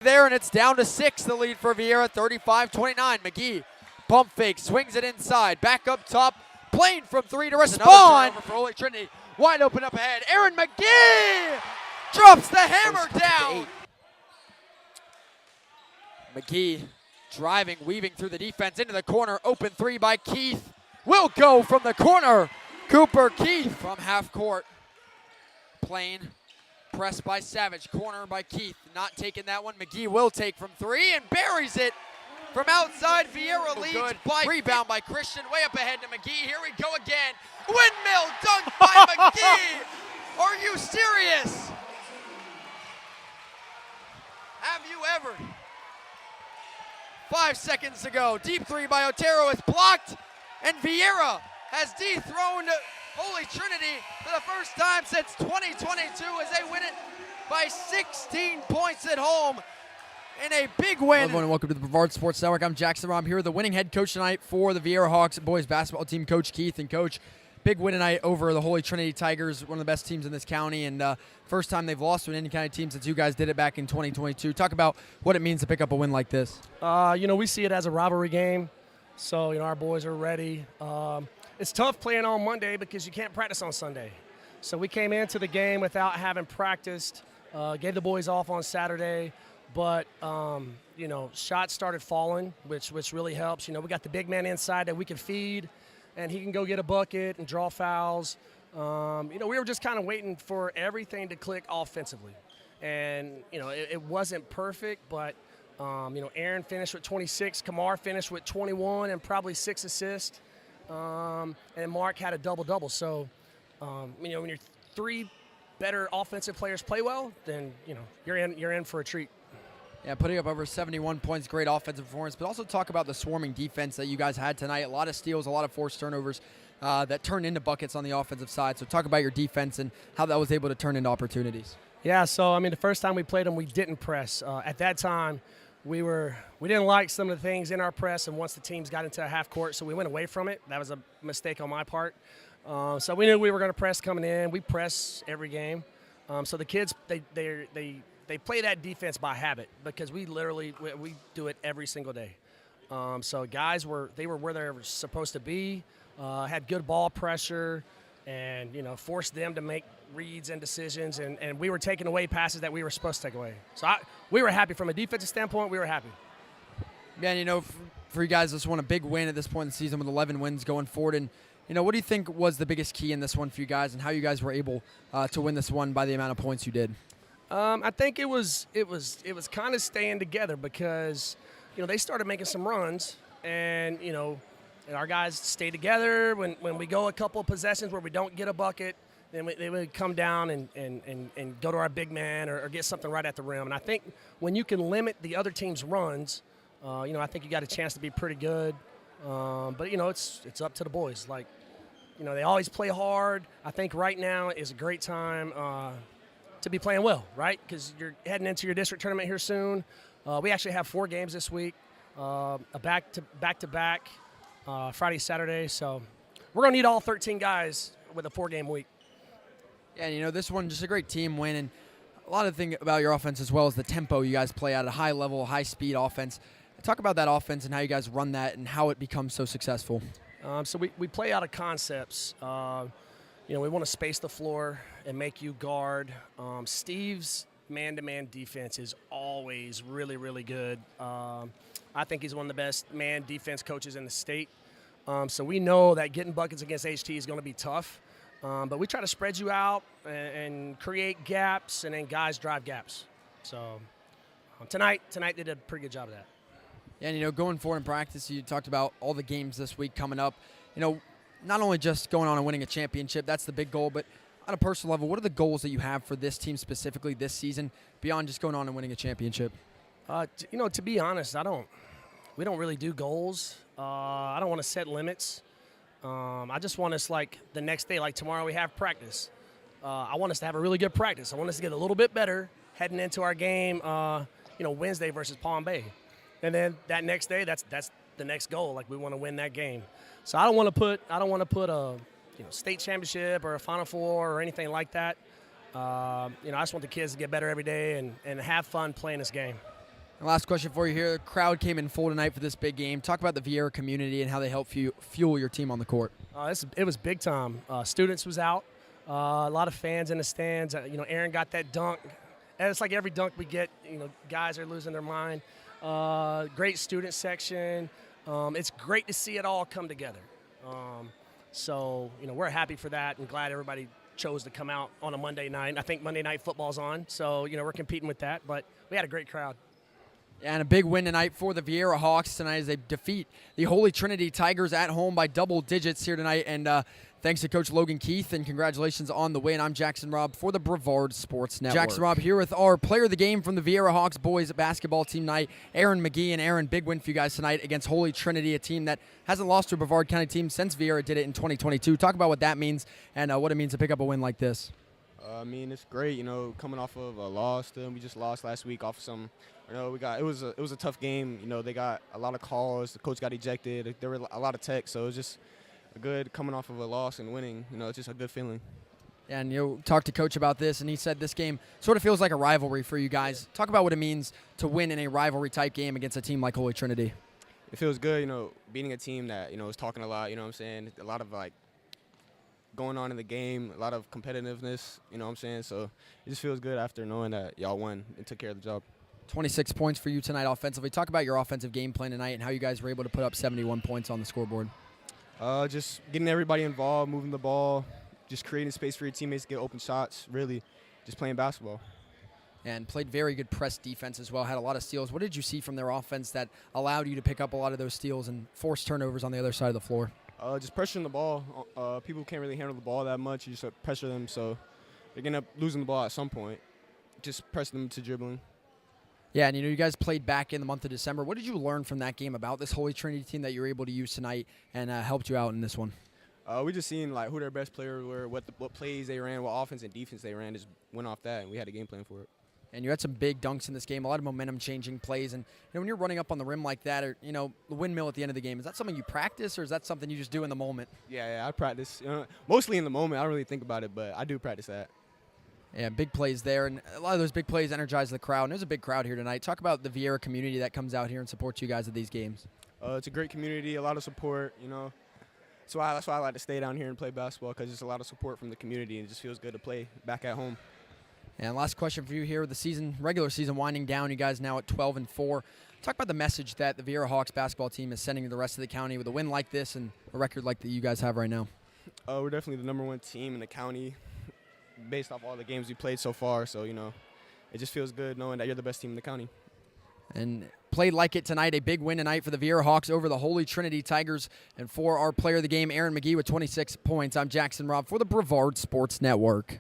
there, and it's down to 6, the lead for Viera, 35-29. McGee pump fake, swings it inside, back up top, Plain from 3 to respond. For Holy Trinity, wide open up ahead. Aaron McGee drops the hammer down. McGee driving, weaving through the defense into the corner. Open 3 by Keith. Will go from the corner. Cooper Keith from half court. Plain pressed by Savage. Corner by Keith. Not taking that one. McGee will take from 3 and buries it from outside. Viera leads by rebound by Christian. Way up ahead to McGee. Here we go again. Windmill dunk by McGee. Are you serious? Have you ever? 5 seconds to go. Deep 3 by Otero is blocked, and Viera has dethroned Holy Trinity for the first time since 2022 as they win it by 16 points at home in a big win. Hello everyone, and welcome to the Brevard Sports Network. I'm Jackson Rom here, the winning head coach tonight for the Viera Hawks boys basketball team, Coach Keith. And Coach, big win tonight over the Holy Trinity Tigers, one of the best teams in this county, and first time they've lost to an Indian County team since you guys did it back in 2022. Talk about what it means to pick up a win like this. We see it as a rivalry game, so our boys are ready. It's tough playing on Monday because you can't practice on Sunday. So we came into the game without having practiced, gave the boys off on Saturday, but shots started falling, which really helps. We got the big man inside that we can feed, and he can go get a bucket and draw fouls. We were just kind of waiting for everything to click offensively. And, it wasn't perfect, but, Aaron finished with 26, Kamar finished with 21 and probably 6 assists, and Mark had a double-double. So, when your 3 better offensive players play well, then, you're in for a treat. Yeah, putting up over 71 points, great offensive performance, but also talk about the swarming defense that you guys had tonight. A lot of steals, a lot of forced turnovers that turned into buckets on the offensive side. So talk about your defense and how that was able to turn into opportunities. Yeah, so, the first time we played them, we didn't press. At that time, we didn't like some of the things in our press, and once the teams got into a half court, so we went away from it. That was a mistake on my part. So we knew we were going to press coming in. We press every game. So the kids, they play that defense by habit because we do it every single day. So guys were where they were supposed to be, had good ball pressure, and forced them to make reads and decisions, and we were taking away passes that we were supposed to take away. So we were happy from a defensive standpoint. We were happy. Yeah, and for you guys, this one a big win at this point in the season with 11 wins going forward. And what do you think was the biggest key in this one for you guys, and how you guys were able to win this one by the amount of points you did? I think it was kind of staying together because they started making some runs, and and our guys stay together. When we go a couple of possessions where we don't get a bucket, then they would come down and go to our big man or get something right at the rim. And I think when you can limit the other team's runs, I think you got a chance to be pretty good. But it's up to the boys. They always play hard. I think right now is a great time to be playing well, right? Because you're heading into your district tournament here soon. We actually have 4 games this week, a back-to-back, Friday, Saturday. So we're going to need all 13 guys with a 4-game week. Yeah, and this one, just a great team win. And a lot of the thing about your offense as well is the tempo you guys play at a high level, high-speed offense. Talk about that offense and how you guys run that and how it becomes so successful. So we play out of concepts. We want to space the floor and make you guard. Steve's man-to-man defense is always really, really good. I think he's one of the best man defense coaches in the state. So we know that getting buckets against HT is going to be tough. But we try to spread you out and create gaps, and then guys drive gaps. So tonight they did a pretty good job of that. Yeah, and going forward in practice, you talked about all the games this week coming up. Not only just going on and winning a championship, that's the big goal, but on a personal level, what are the goals that you have for this team specifically this season beyond just going on and winning a championship? To be honest, we don't really do goals. I don't want to set limits. I just want us, the next day, tomorrow we have practice. I want us to have a really good practice. I want us to get a little bit better heading into our game, Wednesday versus Palm Bay. And then that next day, that's the next goal. We want to win that game. So I don't want to put a state championship or a Final Four or anything like that. I just want the kids to get better every day and have fun playing this game. Last question for you here. The crowd came in full tonight for this big game. Talk about the Viera community and how they help fuel your team on the court. It was big time. Students was out. A lot of fans in the stands. Aaron got that dunk. And it's like every dunk we get, guys are losing their mind. Great student section. It's great to see it all come together. So we're happy for that and glad everybody chose to come out on a Monday night. I think Monday Night Football's on, so we're competing with that. But we had a great crowd. And a big win tonight for the Viera Hawks tonight as they defeat the Holy Trinity Tigers at home by double digits here tonight. And thanks to Coach Logan Keith, and congratulations on the win. I'm Jackson Robb for the Brevard Sports Network. Jackson Robb here with our player of the game from the Viera Hawks boys basketball team night, Aaron McGee. And Aaron, big win for you guys tonight against Holy Trinity, a team that hasn't lost to a Brevard County team since Viera did it in 2022. Talk about what that means and what it means to pick up a win like this. It's great, coming off of a loss. We just lost last week off of some. It was a tough game. They got a lot of calls. The coach got ejected. There were a lot of texts, so it was just a good coming off of a loss and winning. It's just a good feeling. And you talked to Coach about this, and he said this game sort of feels like a rivalry for you guys. Talk about what it means to win in a rivalry-type game against a team like Holy Trinity. It feels good, beating a team that, is talking a lot, a lot of, going on in the game, a lot of competitiveness, So it just feels good after knowing that y'all won and took care of the job. 26 points for you tonight offensively. Talk about your offensive game plan tonight and how you guys were able to put up 71 points on the scoreboard. Just getting everybody involved, moving the ball, just creating space for your teammates to get open shots, really just playing basketball. And played very good press defense as well, had a lot of steals. What did you see from their offense that allowed you to pick up a lot of those steals and force turnovers on the other side of the floor? Just pressuring the ball. People can't really handle the ball that much. You just pressure them, so they're going to end up losing the ball at some point. Just press them to dribbling. Yeah, and you guys played back in the month of December. What did you learn from that game about this Holy Trinity team that you were able to use tonight and helped you out in this one? We just seen who their best players were, what plays they ran, what offense and defense they ran. Just went off that, and we had a game plan for it. And you had some big dunks in this game, a lot of momentum-changing plays. And when you're running up on the rim like that, or the windmill at the end of the game, is that something you practice, or is that something you just do in the moment? Yeah, I practice. Mostly in the moment. I don't really think about it, but I do practice that. Yeah, big plays there, and a lot of those big plays energize the crowd. And there's a big crowd here tonight. Talk about the Viera community that comes out here and supports you guys at these games. It's a great community, a lot of support. That's why I like to stay down here and play basketball, because there's a lot of support from the community, and it just feels good to play back at home. And last question for you here: the regular season winding down. You guys now at 12-4. Talk about the message that the Viera Hawks basketball team is sending to the rest of the county with a win like this and a record like that you guys have right now. We're definitely the #1 team in the county, based off all the games we played so far. So it just feels good knowing that you're the best team in the county. And played like it tonight. A big win tonight for the Viera Hawks over the Holy Trinity Tigers. And for our player of the game, Aaron McGee with 26 points. I'm Jackson Robb for the Brevard Sports Network.